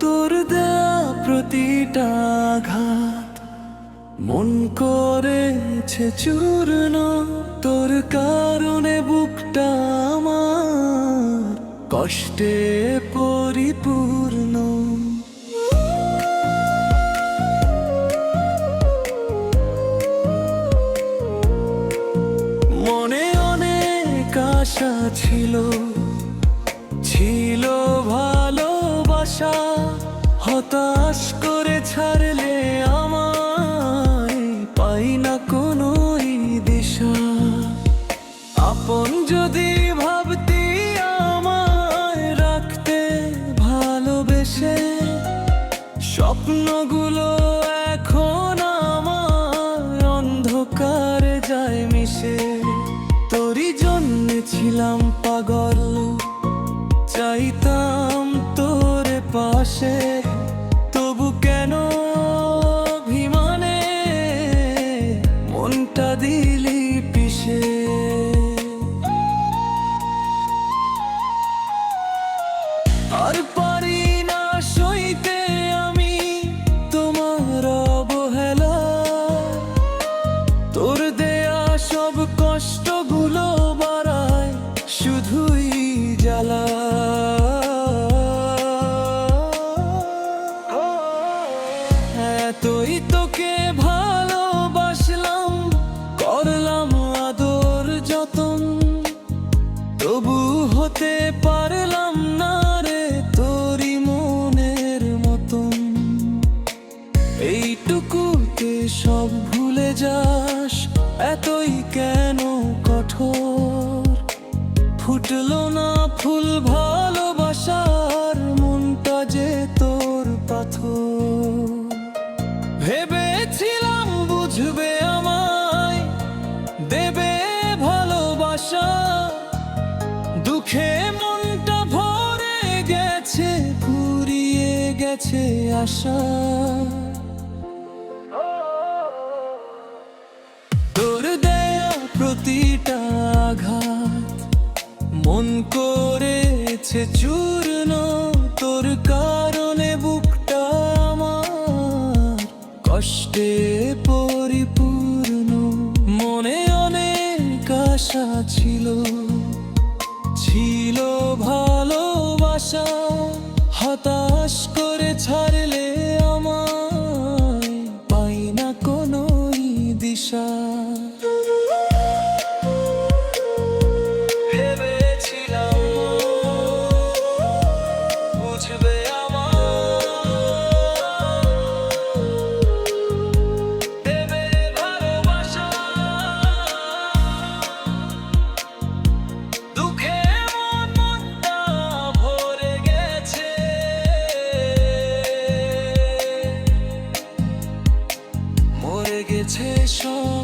তোর দেয়া প্রতিটা আঘাত মন করেছে চূর্ণ। তোর কারণে বুকটা আমার কষ্টে পরিপূর্ণ। মনে অনেক আশা ছিল, ছিল ভালোবাসা। হতাশ করে ছাড়লে আমায়, পাই না কোনো দিশা। আপন যদি ভাবতি আমায় রাখতে ভালোবেসে, স্বপ্নগুলো এখন আমার অন্ধকারে যায় মিশে। তোরই জন্যে ছিলাম পাগল, চাইতাম তোরে পাশে। তবু কেন অভিমানে মনটা দিলি পিষে। আর পারি না সইতে আমি তোমার অবহেলা। তোর দেয়া সব কষ্টগুলো বাড়ায় শুধুই জ্বালা। এতই তোকে ভালোবাসলাম, করলাম আদর যতন। তবু হতে পারলাম না রে তোরই মনের মতন। এইটুকুতে সব ভুলে যাস, এতই কেন কঠোর? ফুটলো না ফুল ভালোবাসার, মনটা যে তোর পাথর। ভেবেছিলাম বুঝবে আমায়, দেবে ভালোবাসা। দুঃখে মনটা ভরে গেছে, ফুরিয়ে গেছে আশা। তোর দেয়া প্রতিটা আঘাত মন করেছে চূর্ণ। তোর কারণে বুকটা আমার কষ্টে পরিপূর্ণ। মনে অনেক আশা ছিল, ছিল ভালোবাসা। হতাশ করে ছাড়লে আমায়, পাই না কোনো দিশা। ভেবেছিলাম বুঝবে দেবে ভালোবাসা। দুঃখে মনটা ভরে গেছে, মরে গেছে সব।